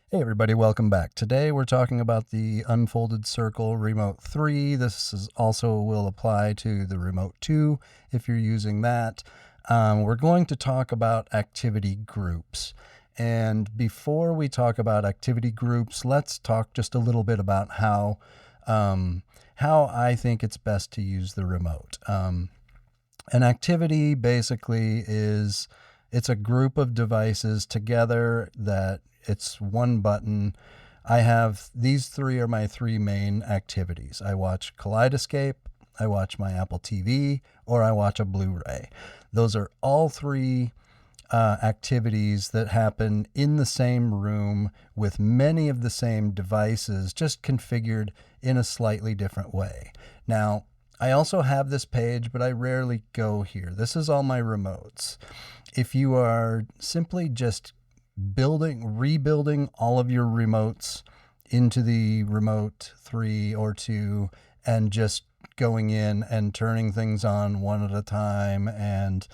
Hey everybody, welcome back. Today we're talking about the Unfolded Circle Remote 3. This is also will apply to the Remote 2 if you're using that. We're going to talk about activity groups. And before we talk about activity groups, let's talk just a little bit about how I think it's best to use the remote. An activity basically it's a group of devices together that it's one button. I have these three are my three main activities. I watch Kaleidoscape, I watch my Apple TV, or I watch a Blu-ray. Those are all three activities that happen in the same room with many of the same devices, just configured in a slightly different way. Now, I also have this page, but I rarely go here. This is all my remotes. If you are simply just rebuilding all of your remotes into the Remote 3 or 2 and just going in and turning things on one at a time and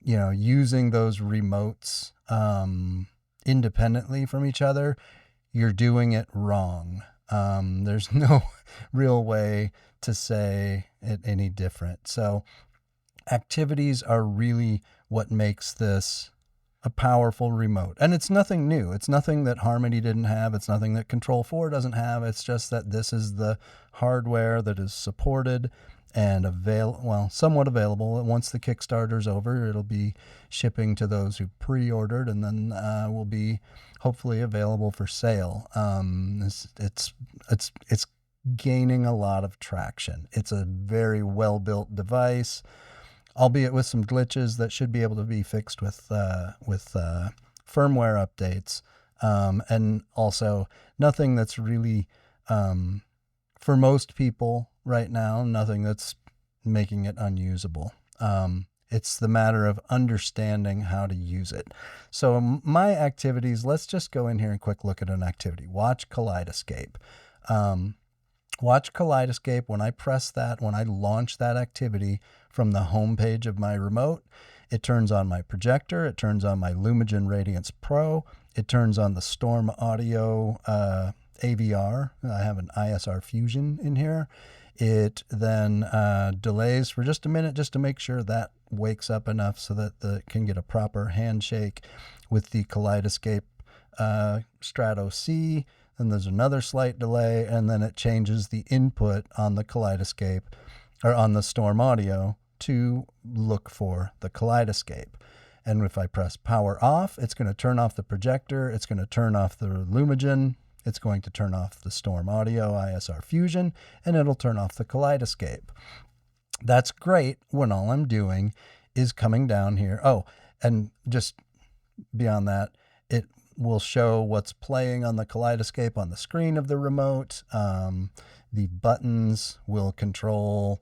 using those remotes independently from each other, you're doing it wrong. There's no real way to say it any different. So activities are really what makes this a powerful remote. And it's nothing new. It's nothing that Harmony didn't have. It's nothing that Control 4 doesn't have. It's just that this is the hardware that is supported and somewhat available. Once the Kickstarter's over, it'll be shipping to those who pre-ordered, and then will be hopefully available for sale. It's gaining a lot of traction. It's a very well-built device, albeit with some glitches that should be able to be fixed with firmware updates, and also nothing that's really, for most people right now, nothing that's making it unusable. It's the matter of understanding how to use it. So my activities, let's just go in here and quick look at an activity. Watch Kaleidoscape. Watch Kaleidoscape. When I press that, when I launch that activity from the home page of my remote, it turns on my projector, it turns on my Lumagen Radiance Pro, it turns on the Storm Audio AVR. I have an ISR Fusion in here. It then delays for just a minute just to make sure that wakes up enough so that it can get a proper handshake with the Kaleidoscape Strato C. Then there's another slight delay, and then it changes the input on the Kaleidoscape or on the Storm Audio to look for the Kaleidoscape. And if I press power off, it's going to turn off the projector, it's going to turn off the Lumagen, it's going to turn off the Storm Audio ISR Fusion, and it'll turn off the Kaleidoscape. That's great when all I'm doing is coming down here. Oh, and just beyond that, it will show what's playing on the Kaleidoscape on the screen of the remote. The buttons will control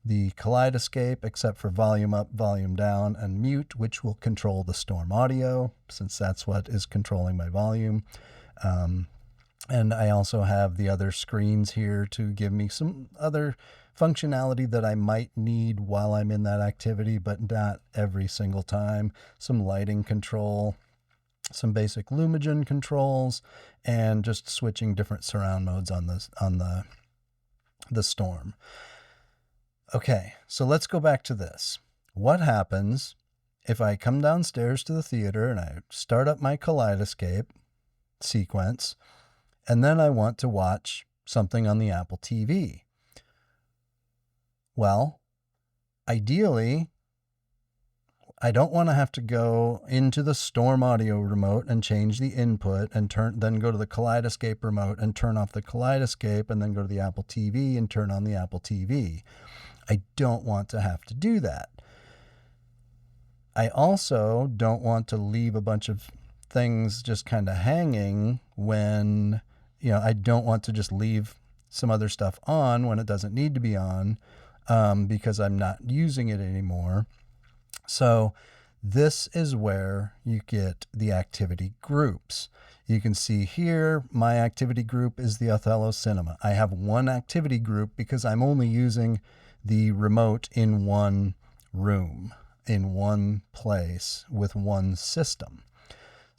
the Kaleidoscape, except for volume up, volume down, and mute, which will control the Storm Audio, since that's what is controlling my volume. And I also have the other screens here to give me some other functionality that I might need while I'm in that activity, but not every single time. Some lighting control, some basic Lumagen controls, and just switching different surround modes on the Storm. Okay, so let's go back to this. What happens if I come downstairs to the theater and I start up my Kaleidoscape sequence, and then I want to watch something on the Apple TV? Well, ideally, I don't want to have to go into the Storm Audio remote and change the input and then go to the Kaleidoscape remote and turn off the Kaleidoscape, and then go to the Apple TV and turn on the Apple TV. I don't want to have to do that. I also don't want to leave a bunch of things just kind of hanging when, I don't want to just leave some other stuff on when it doesn't need to be on, because I'm not using it anymore. So this is where you get the activity groups. You can see here, my activity group is the Othello Cinema. I have one activity group because I'm only using the remote in one room, in one place, with one system.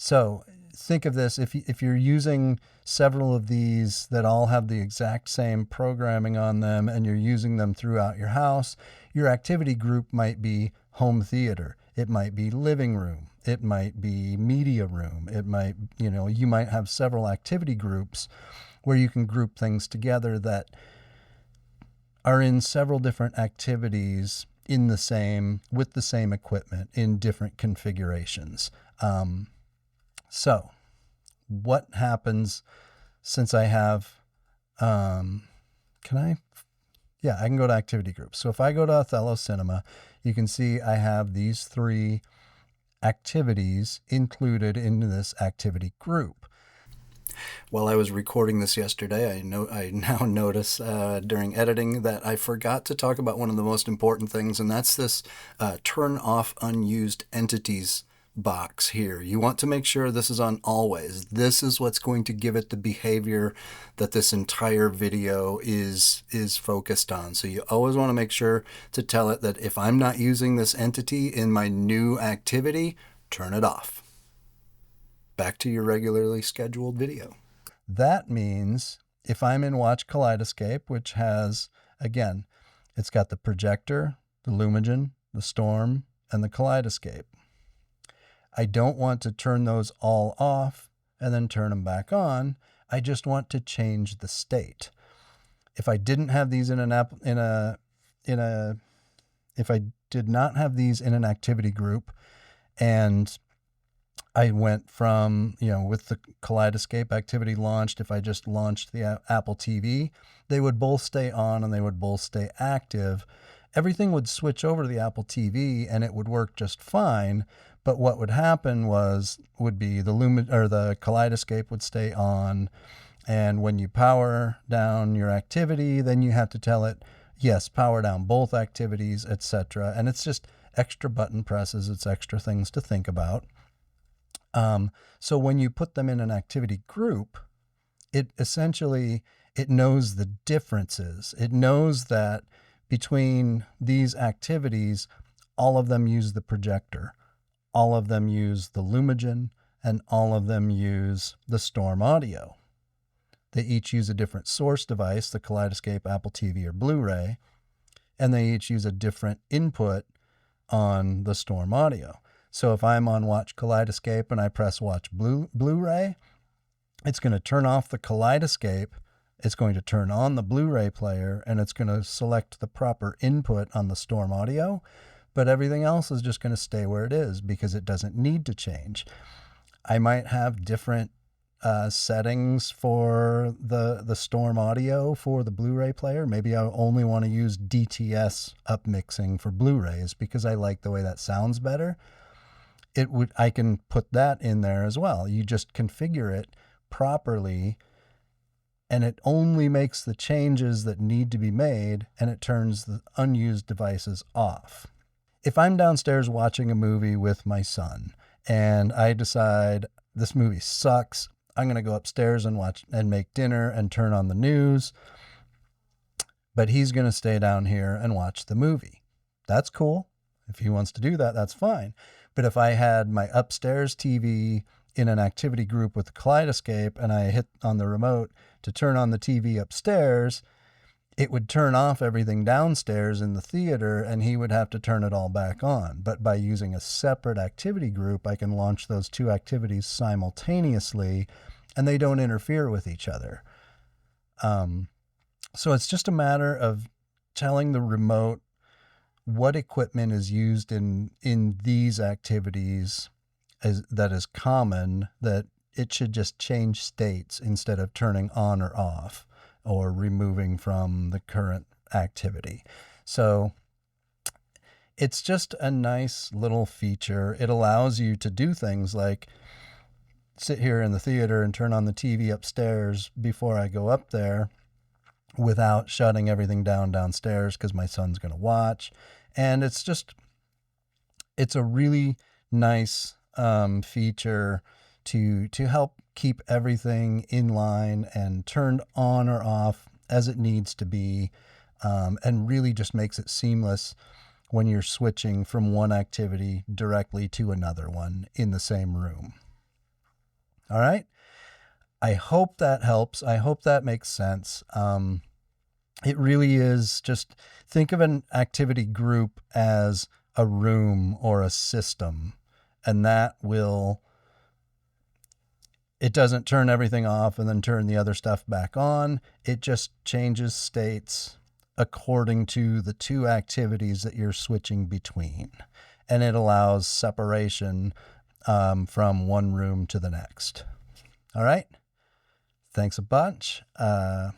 So think of this, if you're using several of these that all have the exact same programming on them and you're using them throughout your house, your activity group might be home theater. It might be living room. It might be media room. It might, you might have several activity groups where you can group things together that are in several different activities with the same equipment in different configurations. So what happens since I have, I can go to activity groups. So if I go to Othello Cinema, you can see I have these 3 activities included in this activity group. While I was recording this yesterday, I now notice during editing that I forgot to talk about one of the most important things, and that's this turn off unused entities box here. You want to make sure this is on always. This is what's going to give it the behavior that this entire video is focused on. So you always want to make sure to tell it that if I'm not using this entity in my new activity, turn it off. Back to your regularly scheduled video. That means if I'm in Watch Kaleidoscape, which has, again, it's got the projector, the Lumigen, the Storm, and the Kaleidoscape. I don't want to turn those all off and then turn them back on. I just want to change the state. If I didn't have these if I did not have these in an activity group, and I went from, with the Kaleidoscape activity launched, if I just launched the Apple TV, they would both stay on and they would both stay active. Everything would switch over to the Apple TV and it would work just fine. But what would happen would be the Kaleidoscape would stay on. And when you power down your activity, then you have to tell it, yes, power down both activities, etc. And it's just extra button presses. It's extra things to think about. So when you put them in an activity group, it knows the differences. It knows that between these activities, all of them use the projector, all of them use the Lumigen, and all of them use the Storm audio. They each use a different source device, the Kaleidoscape, Apple TV, or Blu-ray, and they each use a different input on the Storm audio. So if I'm on Watch Kaleidoscape and I press Watch Blu-ray, it's going to turn off the Kaleidoscape, it's going to turn on the Blu-ray player, and it's going to select the proper input on the Storm audio, but everything else is just going to stay where it is because it doesn't need to change. I might have different settings for the Storm audio for the Blu-ray player. Maybe I only want to use DTS upmixing for Blu-rays because I like the way that sounds better. I can put that in there as well. You just configure it properly and it only makes the changes that need to be made and it turns the unused devices off. If I'm downstairs watching a movie with my son and I decide this movie sucks, I'm going to go upstairs and watch and make dinner and turn on the news, but he's going to stay down here and watch the movie. That's cool. If he wants to do that, that's fine. But if I had my upstairs TV in an activity group with the Kaleidoscape and I hit on the remote to turn on the TV upstairs, it would turn off everything downstairs in the theater and he would have to turn it all back on. But by using a separate activity group, I can launch those two activities simultaneously and they don't interfere with each other. So it's just a matter of telling the remote what equipment is used in these activities that is common, that it should just change states instead of turning on or off or removing from the current activity. So it's just a nice little feature. It allows you to do things like sit here in the theater and turn on the TV upstairs before I go up there without shutting everything down downstairs because my son's going to watch. And it's a really nice feature to help keep everything in line and turned on or off as it needs to be, and really just makes it seamless when you're switching from one activity directly to another one in the same room. All right. I hope that helps. I hope that makes sense. It really is just think of an activity group as a room or a system, and that it doesn't turn everything off and then turn the other stuff back on. It just changes states according to the two activities that you're switching between. And it allows separation from one room to the next. All right. Thanks a bunch. All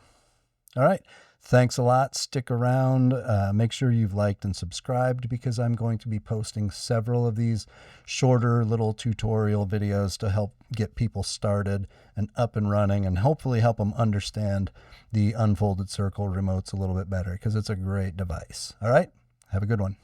right. Thanks a lot. Stick around. Make sure you've liked and subscribed because I'm going to be posting several of these shorter little tutorial videos to help get people started and up and running and hopefully help them understand the unfolded circle remotes a little bit better because it's a great device. All right. Have a good one.